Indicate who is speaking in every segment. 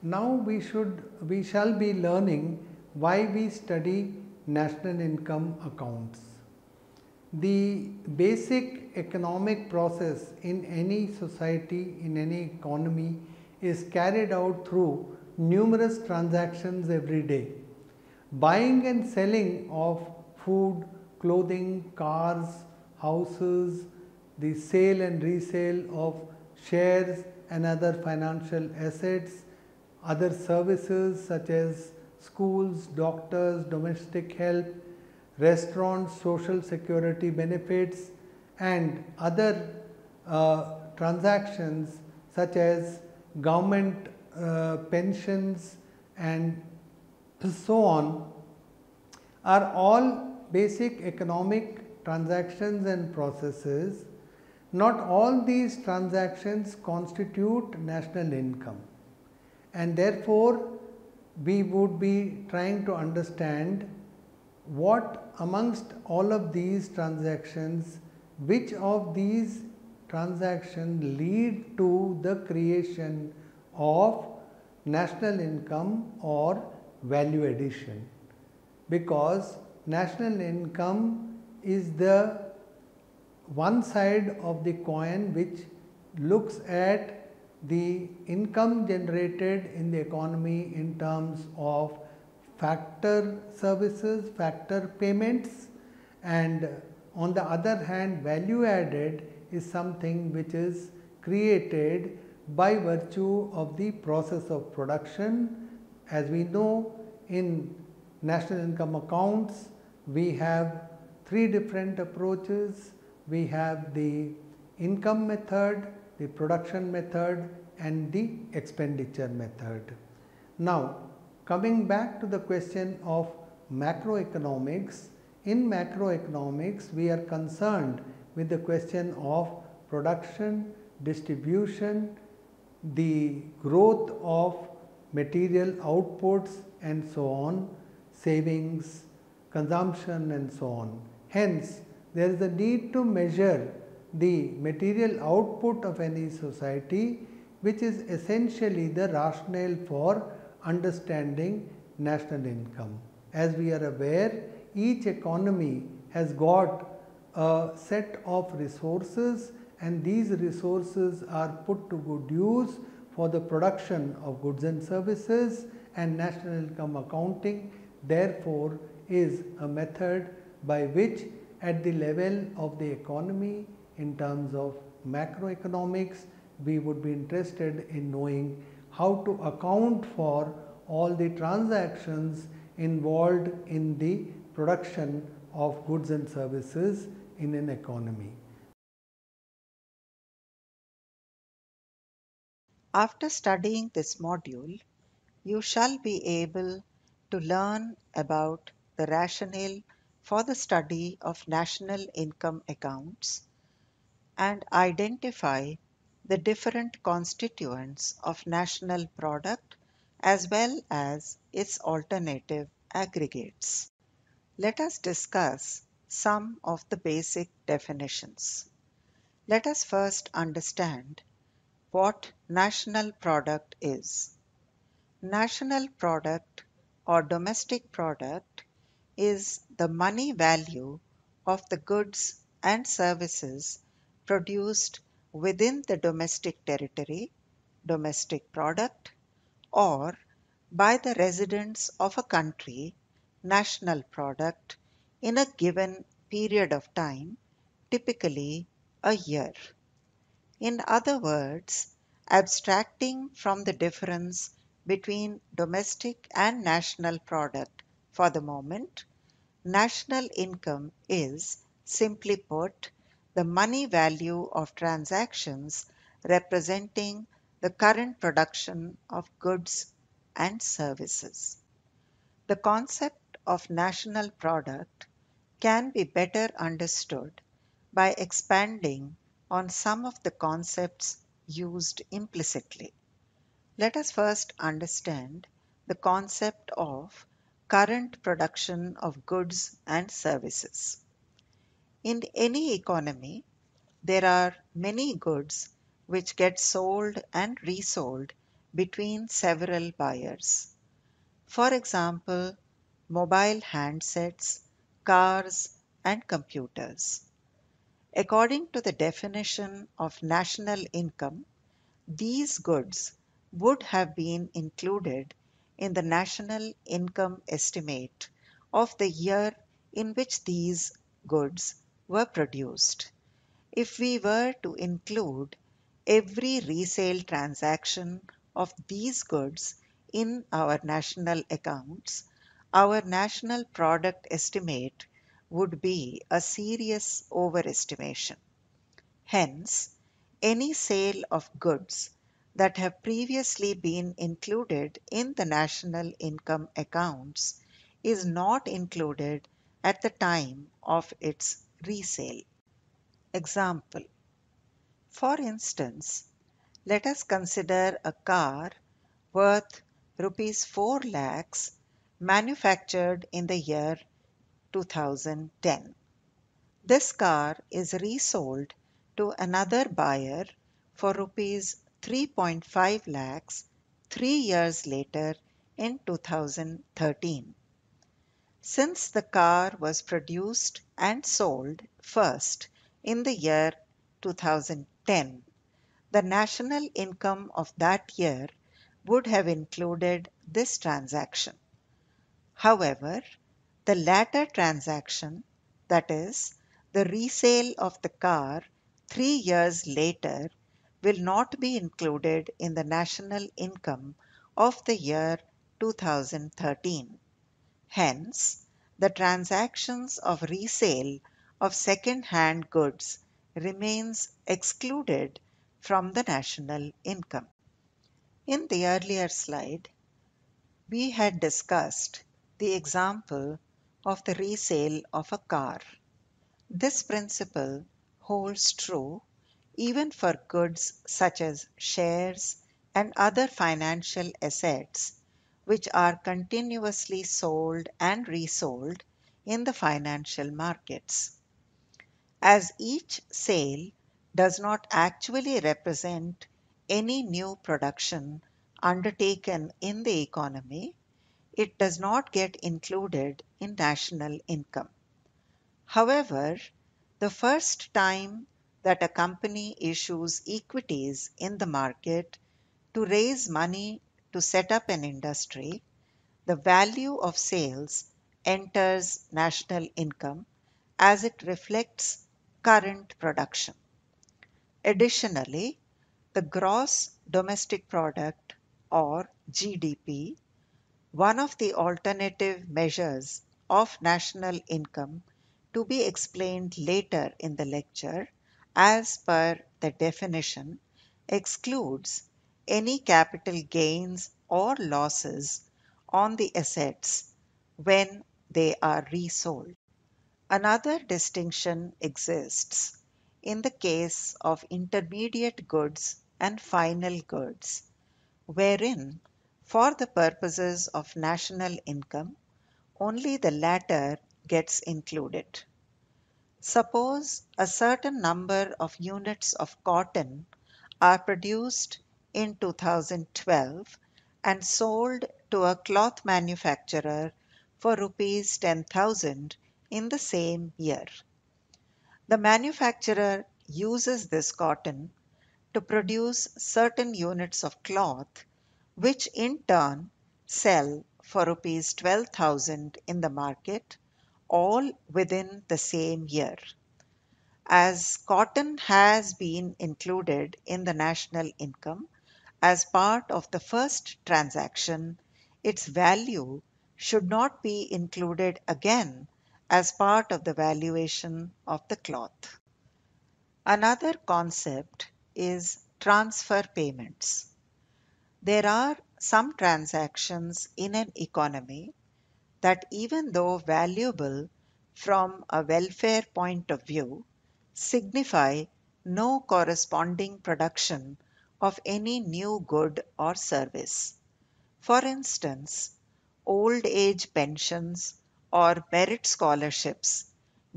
Speaker 1: Now we shall be learning why we study national income accounts. The basic economic process in any society, in any economy, is carried out through numerous transactions every day. Buying and selling of food, clothing, cars, houses, the sale and resale of shares and other financial assets, other services such as schools, doctors, domestic help, restaurants, social security benefits, and other transactions such as government pensions and so on, are all basic economic transactions and processes. Not all these transactions constitute national income, and therefore we would be trying to understand what amongst all of these transactions, which of these transactions lead to the creation of national income or value addition, because national income is the one side of the coin which looks at the income generated in the economy in terms of factor services, factor payments, and on the other hand value added is something which is created by virtue of the process of production. As we know, in national income accounts we have three different approaches. We have the income method, the production method, and the expenditure method. Now, coming back to the question of macroeconomics, in macroeconomics we are concerned with the question of production, distribution, the growth of material outputs and so on, savings, consumption and so on. Hence, there is a need to measure the material output of any society, which is essentially the rationale for understanding national income. As we are aware, each economy has got a set of resources, and these resources are put to good use for the production of goods and services, and national income accounting therefore is a method by which at the level of the economy in terms of macroeconomics we would be interested in knowing how to account for all the transactions involved in the production of goods and services in an economy.
Speaker 2: After studying this module, you shall be able to learn about the rationale for the study of national income accounts and identify the different constituents of national product as well as its alternative aggregates. Let us discuss some of the basic definitions. Let us first understand what national product is. National product or domestic product is the money value of the goods and services produced within the domestic territory, domestic product, or by the residents of a country, national product, in a given period of time, typically a year. In other words, abstracting from the difference between domestic and national product for the moment, national income is, simply put, the money value of transactions representing the current production of goods and services. The concept of national product can be better understood by expanding on some of the concepts used implicitly. Let us first understand the concept of current production of goods and services. In any economy, there are many goods which get sold and resold between several buyers. For example, mobile handsets, cars, and computers. According to the definition of national income, these goods would have been included in the national income estimate of the year in which these goods were produced. If we were to include every resale transaction of these goods in our national accounts, our national product estimate would be a serious overestimation. Hence, any sale of goods that have previously been included in the national income accounts is not included at the time of its resale. Example. For instance, let us consider a car worth rupees 4 lakhs manufactured in the year 2010. This car is resold to another buyer for rupees 3.5 lakhs 3 years later in 2013. Since the car was produced and sold first in the year 2010, the national income of that year would have included this transaction. However, the latter transaction, that is, the resale of the car 3 years later, will not be included in the national income of the year 2013. Hence, the transactions of resale of second-hand goods remains excluded from the national income. In the earlier slide, we had discussed the example of the resale of a car. This principle holds true even for goods such as shares and other financial assets which are continuously sold and resold in the financial markets. As each sale does not actually represent any new production undertaken in the economy, it does not get included in national income. However, the first time that a company issues equities in the market to raise money to set up an industry, the value of sales enters national income as it reflects current production. Additionally, the gross domestic product or GDP, one of the alternative measures of national income to be explained later in the lecture as per the definition, excludes any capital gains or losses on the assets when they are resold. Another distinction exists in the case of intermediate goods and final goods, wherein, for the purposes of national income, only the latter gets included. Suppose a certain number of units of cotton are produced in 2012 and sold to a cloth manufacturer for rupees 10,000 in the same year. The manufacturer uses this cotton to produce certain units of cloth, which in turn sell for rupees 12,000 in the market, all within the same year. As cotton has been included in the national income as part of the first transaction, its value should not be included again as part of the valuation of the cloth. Another concept is transfer payments. There are some transactions in an economy that, even though valuable from a welfare point of view, signify no corresponding production of any new good or service. For instance, old age pensions or merit scholarships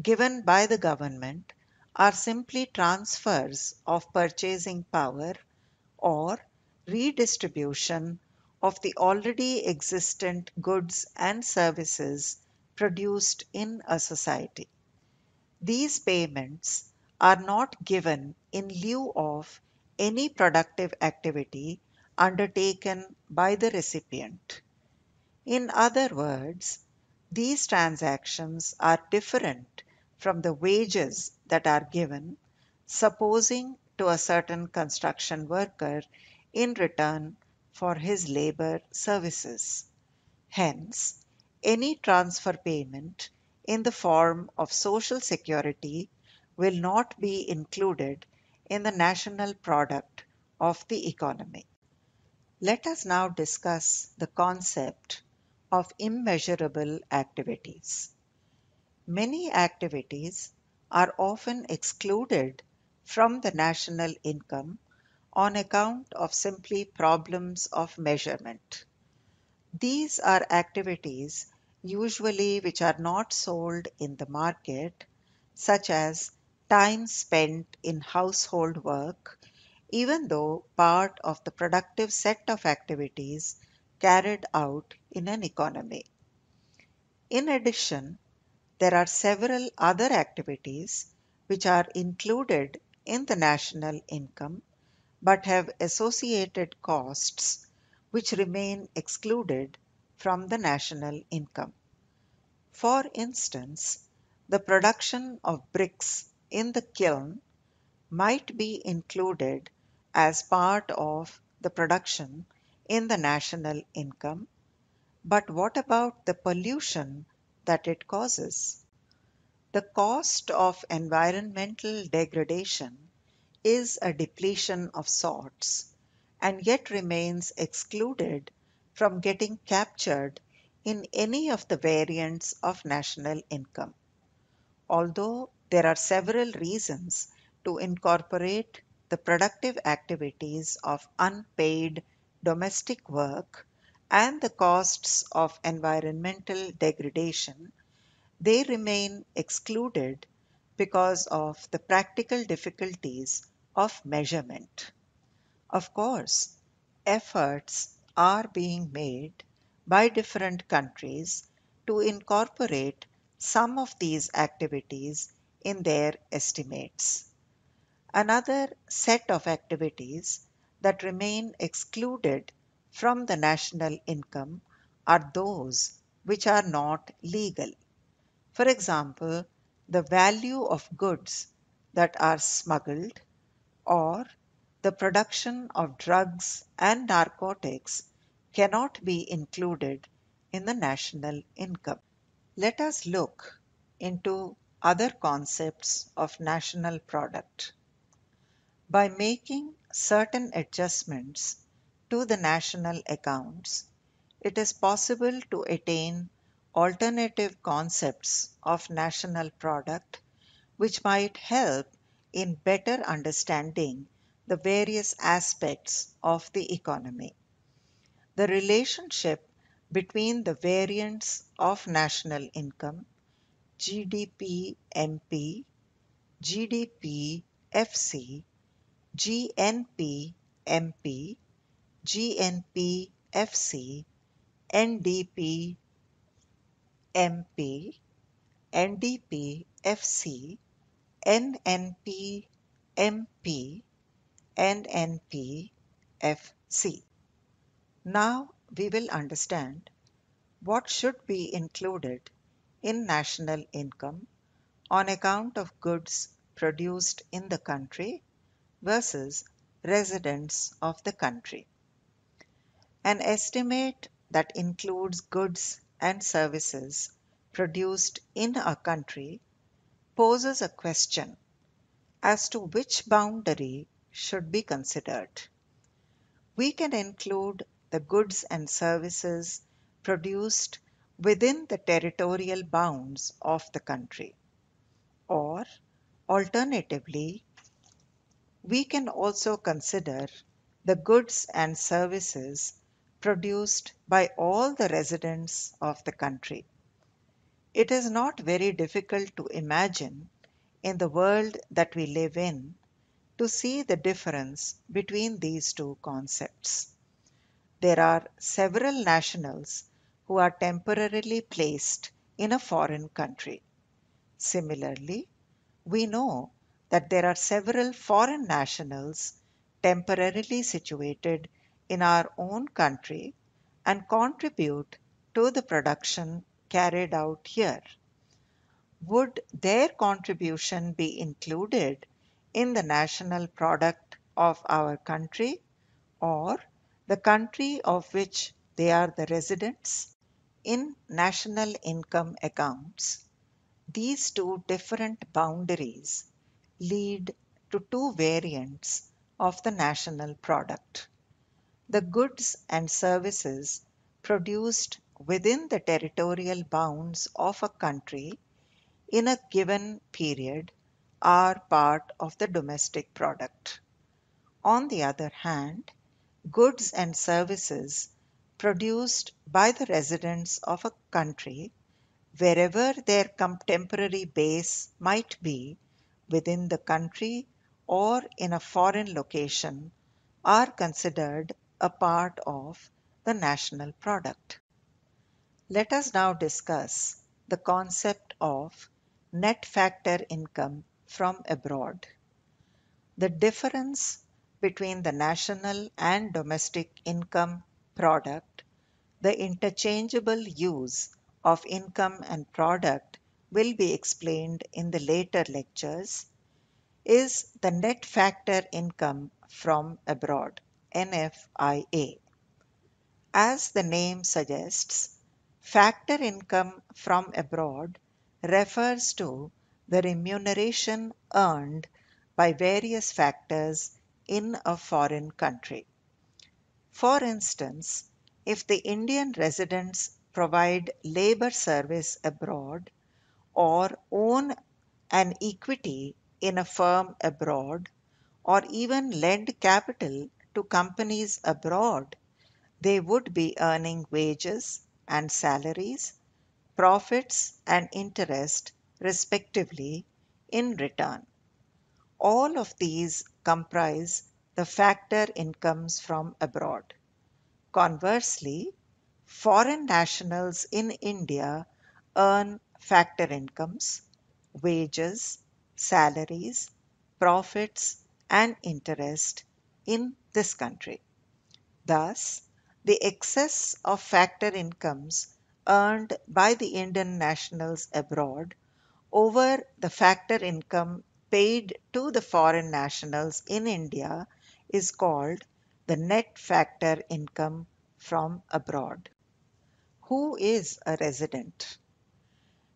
Speaker 2: given by the government are simply transfers of purchasing power or redistribution of the already existent goods and services produced in a society. These payments are not given in lieu of any productive activity undertaken by the recipient. In other words, these transactions are different from the wages that are given, supposing to a certain construction worker in return for his labor services. Hence, any transfer payment in the form of social security will not be included in the national product of the economy. Let us now discuss the concept of immeasurable activities. Many activities are often excluded from the national income on account of simply problems of measurement. These are activities usually which are not sold in the market, such as time spent in household work, even though part of the productive set of activities carried out in an economy. In addition, there are several other activities which are included in the national income but have associated costs which remain excluded from the national income. For instance, the production of bricks in the kiln might be included as part of the production in the national income, but what about the pollution that it causes? The cost of environmental degradation is a depletion of sorts and yet remains excluded from getting captured in any of the variants of national income. Although there are several reasons to incorporate the productive activities of unpaid domestic work and the costs of environmental degradation, they remain excluded because of the practical difficulties of measurement. Of course, efforts are being made by different countries to incorporate some of these activities in their estimates. Another set of activities that remain excluded from the national income are those which are not legal. For example, the value of goods that are smuggled or the production of drugs and narcotics cannot be included in the national income. Let us look into other concepts of national product. By making certain adjustments to the national accounts, it is possible to attain alternative concepts of national product which might help in better understanding the various aspects of the economy. The relationship between the variants of national income, GDP MP, GDP FC, GNP MP, GNP FC, NDP MP, NDP FC, NNP MP, NNP FC. Now we will understand what should be included in national income on account of goods produced in the country versus residents of the country. An estimate that includes goods and services produced in a country poses a question as to which boundary should be considered. We can include the goods and services produced within the territorial bounds of the country, or alternatively, we can also consider the goods and services produced by all the residents of the country. It is not very difficult to imagine in the world that we live in to see the difference between these two concepts. There are several nationals who are temporarily placed in a foreign country. Similarly, we know that there are several foreign nationals temporarily situated in our own country and contribute to the production carried out here. Would their contribution be included in the national product of our country or the country of which they are the residents? In national income accounts, these two different boundaries lead to two variants of the national product. The goods and services produced within the territorial bounds of a country in a given period are part of the domestic product. On the other hand, goods and services produced by the residents of a country, wherever their contemporary base might be, within the country or in a foreign location, are considered a part of the national product. Let us now discuss the concept of net factor income from abroad. The difference between the national and domestic income product, the interchangeable use of income and product will be explained in the later lectures, is the net factor income from abroad, NFIA. As the name suggests, factor income from abroad refers to the remuneration earned by various factors in a foreign country. For instance, if the Indian residents provide labor service abroad or own an equity in a firm abroad or even lend capital to companies abroad, they would be earning wages and salaries, profits and interest, respectively, in return. All of these comprise the factor incomes from abroad. Conversely, foreign nationals in India earn factor incomes, wages, salaries, profits, and interest in this country. Thus, the excess of factor incomes earned by the Indian nationals abroad over the factor income paid to the foreign nationals in India is called the net factor income from abroad. Who is a resident?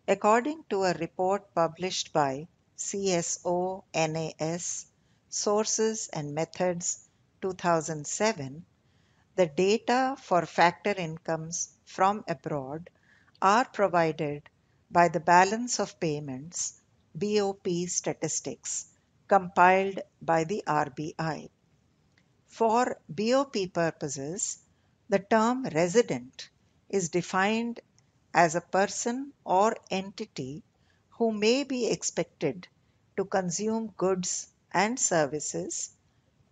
Speaker 2: According to a report published by CSONAS Sources and Methods 2007, the data for factor incomes from abroad are provided by the Balance of Payments (BOP) statistics compiled by the RBI. For BOP purposes, the term resident is defined as a person or entity who may be expected to consume goods and services,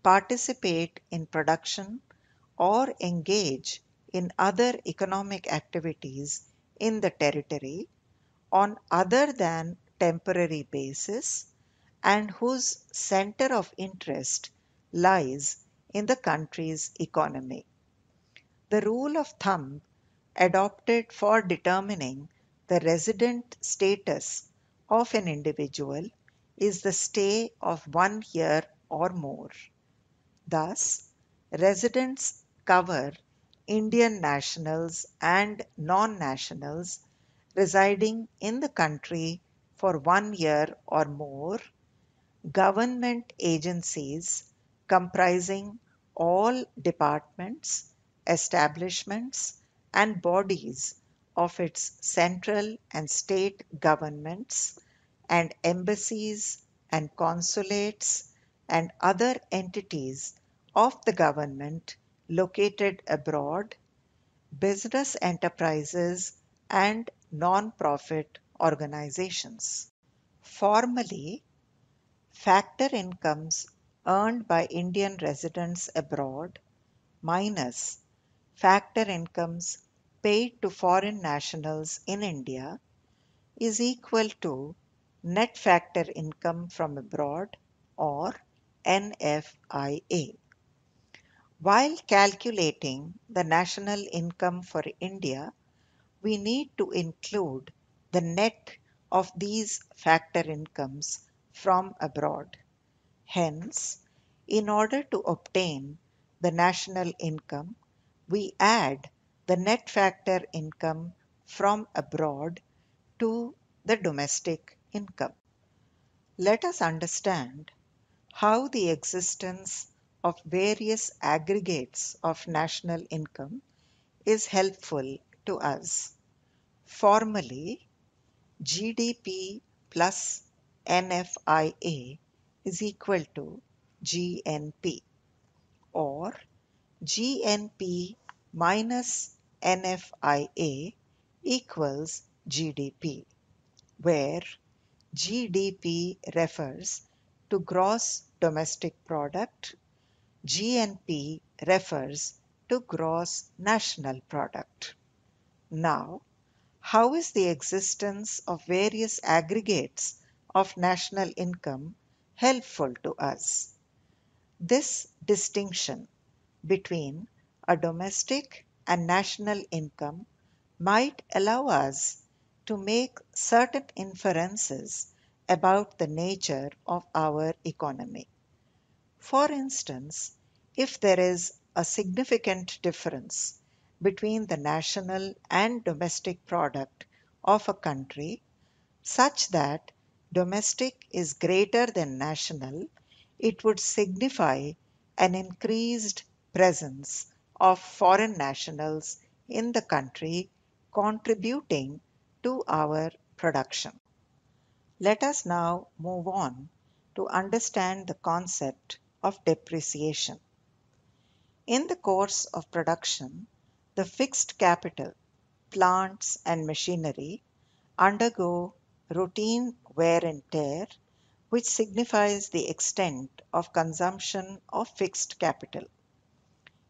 Speaker 2: participate in production, or engage in other economic activities in the territory on other than temporary basis and whose center of interest lies in the country's economy. The rule of thumb adopted for determining the resident status of an individual is the stay of 1 year or more. Thus, residents cover Indian nationals and non-nationals residing in the country for 1 year or more, government agencies comprising all departments, establishments, and bodies of its central and state governments, and embassies and consulates and other entities of the government located abroad, business enterprises, and non-profit organizations. Formally, factor incomes earned by Indian residents abroad minus factor incomes paid to foreign nationals in India is equal to net factor income from abroad, or NFIA. While calculating the national income for India, we need to include the net of these factor incomes from abroad. Hence, in order to obtain the national income, we add the net factor income from abroad to the domestic income. Let us understand how the existence of various aggregates of national income is helpful to us. Formally, GDP plus NFIA is equal to GNP, or GNP minus NFIA equals GDP, where GDP refers to gross domestic product, GNP refers to gross national product. Now, how is the existence of various aggregates of national income helpful to us? This distinction between a domestic and national income might allow us to make certain inferences about the nature of our economy. For instance, if there is a significant difference between the national and domestic product of a country, such that domestic is greater than national, it would signify an increased presence of foreign nationals in the country contributing to our production. Let us now move on to understand the concept of depreciation. In the course of production, the fixed capital, plants and machinery undergo routine wear and tear, which signifies the extent of consumption of fixed capital.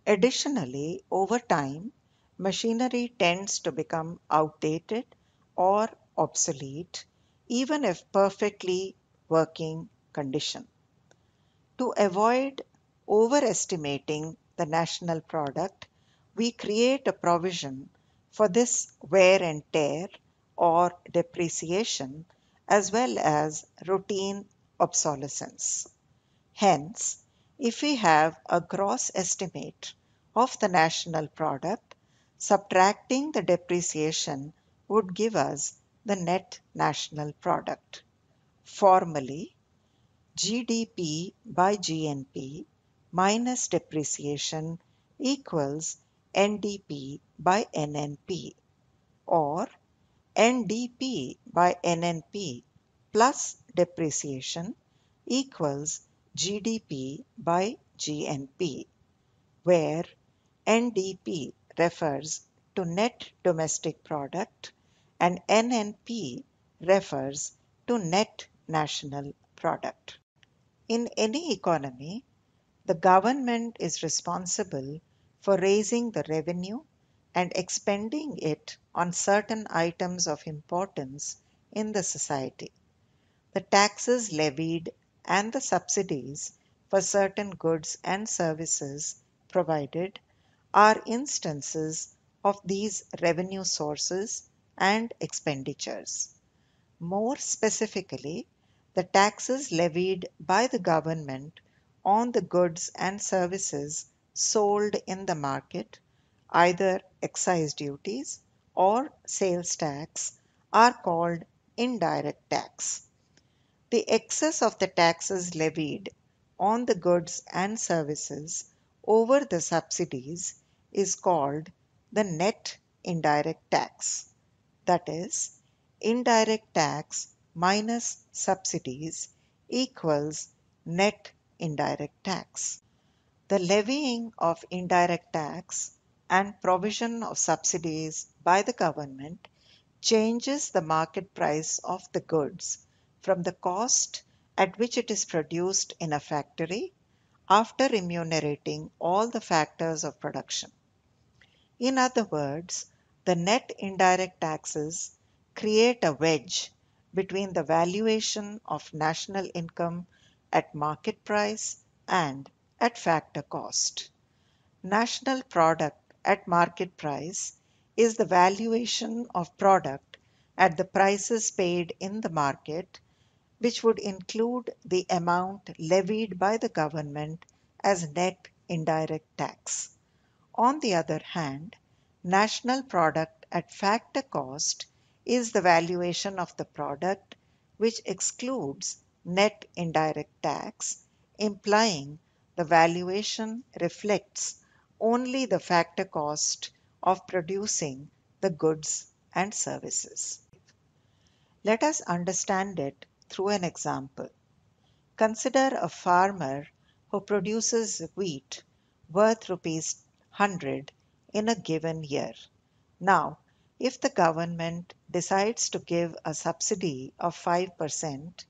Speaker 2: Additionally, over time, machinery tends to become outdated or obsolete, even if perfectly working condition. To avoid overestimating the national product, we create a provision for this wear and tear or depreciation, as well as routine obsolescence. Hence, if we have a gross estimate of the national product, subtracting the depreciation would give us the net national product. Formally, GDP by GNP minus depreciation equals NDP by NNP, or NDP by NNP plus depreciation equals GDP by GNP, where NDP refers to net domestic product and NNP refers to net national product. In any economy, the government is responsible for raising the revenue and expending it on certain items of importance in the society. The taxes levied and the subsidies for certain goods and services provided are instances of these revenue sources and expenditures. More specifically, the taxes levied by the government on the goods and services sold in the market, either excise duties or sales tax, are called indirect tax. The excess of the taxes levied on the goods and services over the subsidies is called the net indirect tax. That is, indirect tax minus subsidies equals net indirect tax. The levying of indirect tax and provision of subsidies by the government changes the market price of the goods from the cost at which it is produced in a factory after remunerating all the factors of production. In other words, the net indirect taxes create a wedge between the valuation of national income at market price and at factor cost. National product at market price is the valuation of product at the prices paid in the market, which would include the amount levied by the government as net indirect tax. On the other hand, national product at factor cost is the valuation of the product which excludes net indirect tax, implying the valuation reflects only the factor cost of producing the goods and services. Let us understand it through an example. Consider a farmer who produces wheat worth rupees 100 in a given year. Now, if the government decides to give a subsidy of 5%,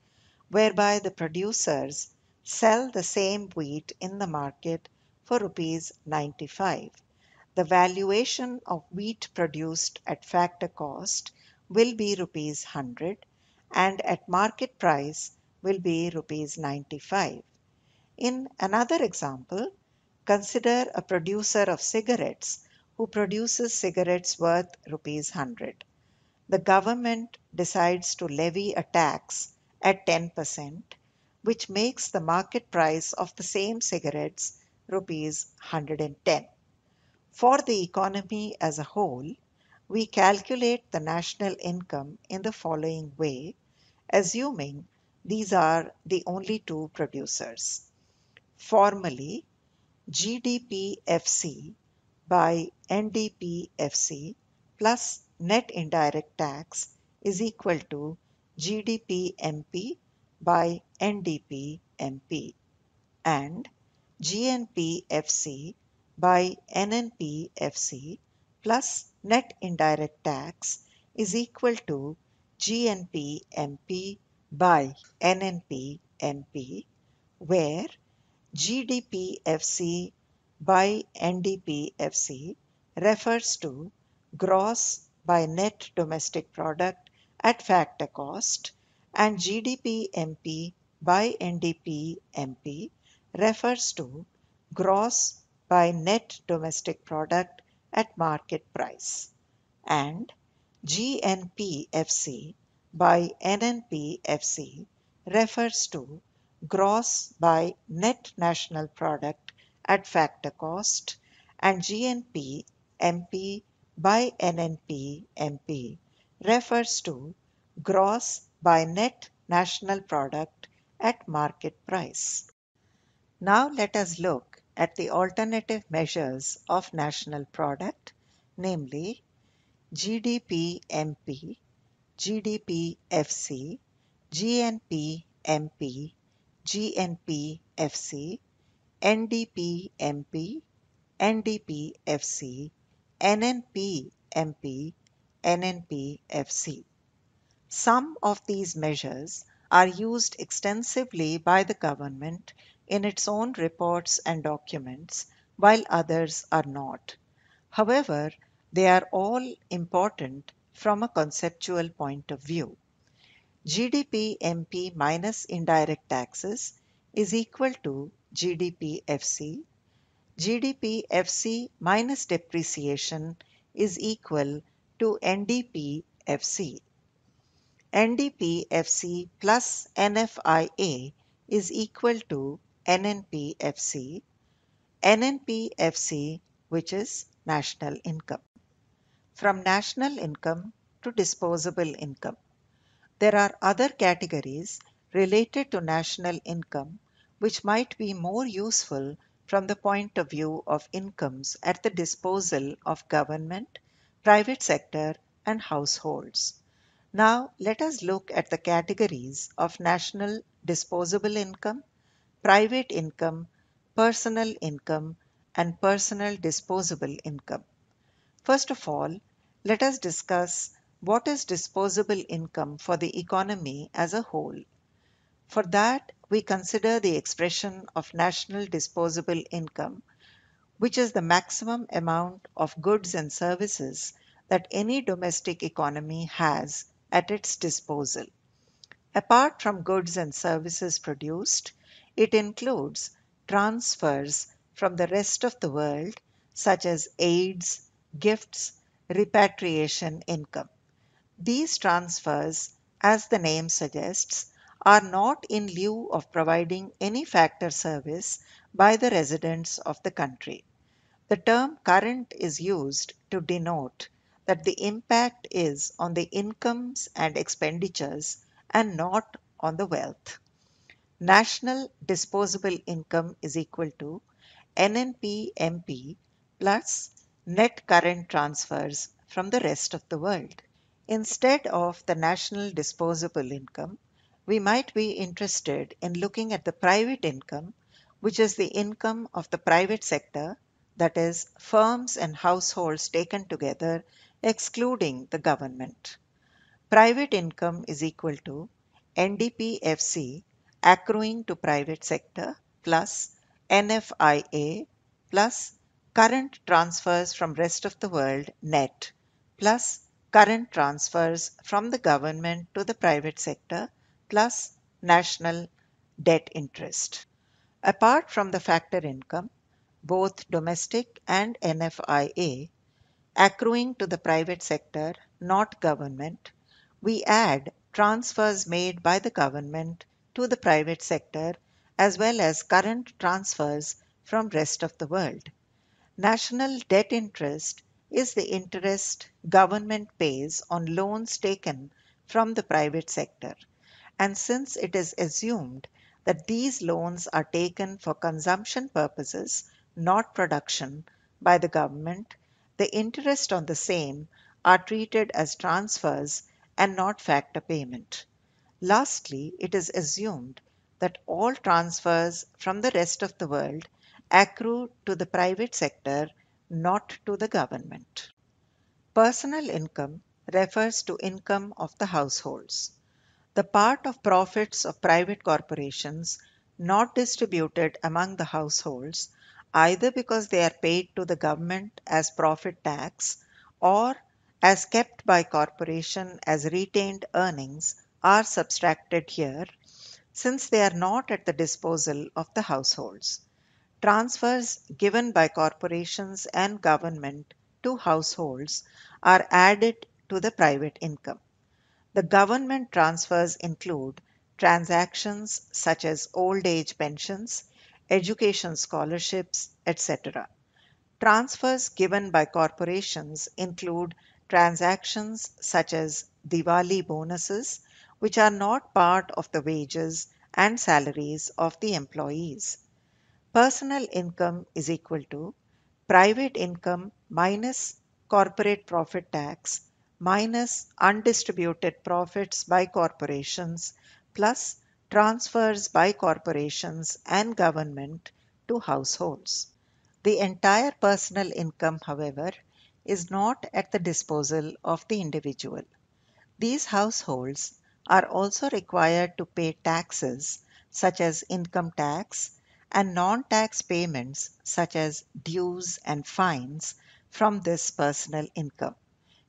Speaker 2: whereby the producers sell the same wheat in the market for rupees 95, the valuation of wheat produced at factor cost will be rupees 100 and at market price will be rupees 95. In another example, consider a producer of cigarettes who produces cigarettes worth rupees 100. The government decides to levy a tax at 10%, which makes the market price of the same cigarettes rupees 110. For the economy as a whole, we calculate the national income in the following way, assuming these are the only two producers. Formally, GDP-FC by NDP-FC plus net indirect tax is equal to GDP-MP by NDP-MP, and GNP-FC by NNP-FC plus net indirect tax is equal to GNP-MP by NNP-MP, where GDP-FC by NDP-FC refers to gross by net domestic product at factor cost, and GDP-MP by NDP-MP refers to gross by net domestic product at market price, and GNP-FC by NNP-FC refers to gross by net national product at factor cost, and GNP-MP by NNP-MP refers to gross by net national product at market price. Now let us look at the alternative measures of national product, namely GDP-MP, GDP-FC, GNP-MP, GNP-FC, NDP-MP, NDP-FC, NNP-MP, NNP-FC. Some of these measures are used extensively by the government in its own reports and documents, while others are not. However, they are all important from a conceptual point of view. GDP-MP minus indirect taxes is equal to GDP-FC. GDP-FC minus depreciation is equal to NDP-FC. NDP-FC plus NFIA is equal to NNP-FC. NNP-FC, which is national income. From national income to disposable income. There are other categories related to national income which might be more useful from the point of view of incomes at the disposal of government, private sector, and households. Now let us look at the categories of national disposable income, private income, personal income, and personal disposable income. First of all, let us discuss what is disposable income for the economy as a whole. For that, we consider the expression of national disposable income, which is the maximum amount of goods and services that any domestic economy has at its disposal. Apart from goods and services produced, it includes transfers from the rest of the world, such as aids, gifts, repatriation income. These transfers, as the name suggests, are not in lieu of providing any factor service by the residents of the country. The term current is used to denote that the impact is on the incomes and expenditures and not on the wealth. National disposable income is equal to NNP-MP plus net current transfers from the rest of the world. Instead of the national disposable income, we might be interested in looking at the private income, which is the income of the private sector, that is, firms and households taken together, excluding the government. Private income is equal to NDPFC accruing to private sector plus NFIA plus current transfers from rest of the world net plus current transfers from the government to the private sector plus national debt interest. Apart from the factor income, both domestic and NFIA accruing to the private sector, not government, we add transfers made by the government to the private sector as well as current transfers from rest of the world. National debt interest is the interest government pays on loans taken from the private sector. And since it is assumed that these loans are taken for consumption purposes, not production, by the government, the interest on the same are treated as transfers and not factor payment. Lastly, it is assumed that all transfers from the rest of the world accrue to the private sector, not to the government. Personal income refers to income of the households. The part of profits of private corporations not distributed among the households, either because they are paid to the government as profit tax or as kept by corporation as retained earnings, are subtracted here, since they are not at the disposal of the households. Transfers given by corporations and government to households are added to the private income. The government transfers include transactions such as old age pensions, education scholarships, etc. Transfers given by corporations include transactions such as Diwali bonuses, which are not part of the wages and salaries of the employees. Personal income is equal to private income minus corporate profit tax minus undistributed profits by corporations plus transfers by corporations and government to households. The entire personal income, however, is not at the disposal of the individual. These households are also required to pay taxes such as income tax and non-tax payments such as dues and fines from this personal income.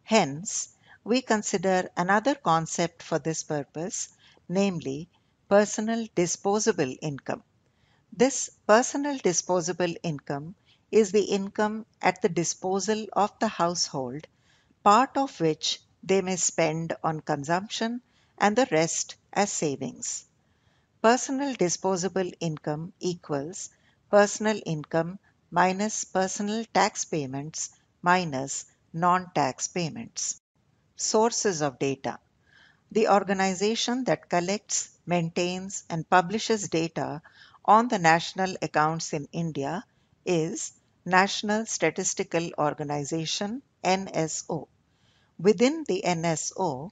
Speaker 2: Hence, we consider another concept for this purpose, namely personal disposable income. This personal disposable income is the income at the disposal of the household, part of which they may spend on consumption and the rest as savings. Personal disposable income equals personal income minus personal tax payments minus non-tax payments. Sources of data. The organization that collects, maintains, and publishes data on the national accounts in India is National Statistical Organization (NSO). Within the NSO,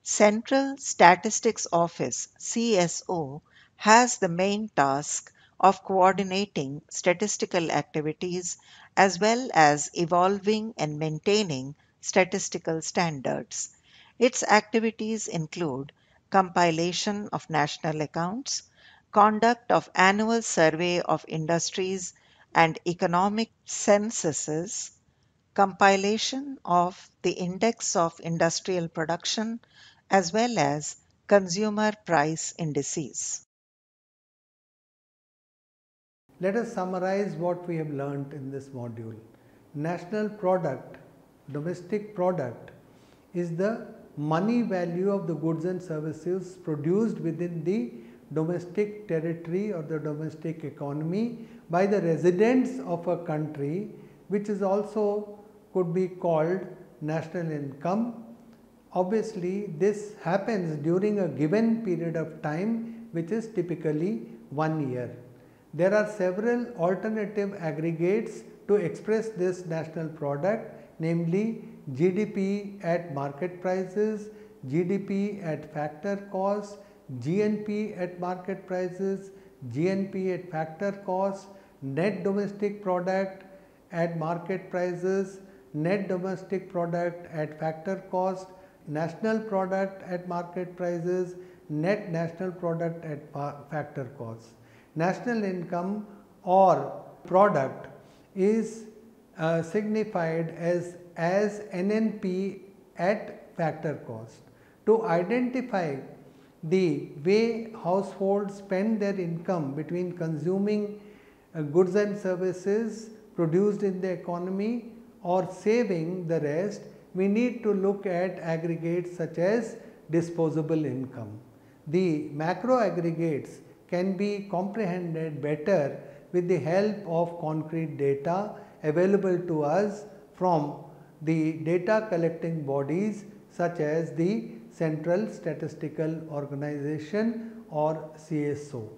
Speaker 2: Central Statistics Office (CSO) has the main task of coordinating statistical activities as well as evolving and maintaining statistical standards. Its activities include compilation of national accounts, conduct of annual survey of industries and economic censuses, compilation of the index of industrial production as well as consumer price indices.
Speaker 1: Let us summarize what we have learnt in this module. National product, domestic product, is the money value of the goods and services produced within the domestic territory or the domestic economy by the residents of a country, which is also could be called national income. Obviously, this happens during a given period of time, which is typically 1 year. There are several alternative aggregates to express this national product, namely GDP at market prices, GDP at factor cost, GNP at market prices, GNP at factor cost, net domestic product at market prices, net domestic product at factor cost, national product at market prices, net national product at factor cost. National income or product is signified as NNP at factor cost. To identify the way households spend their income between consuming goods and services produced in the economy or saving the rest, we need to look at aggregates such as disposable income. The macro aggregates can be comprehended better with the help of concrete data available to us from the data collecting bodies such as the Central Statistical Organization or CSO.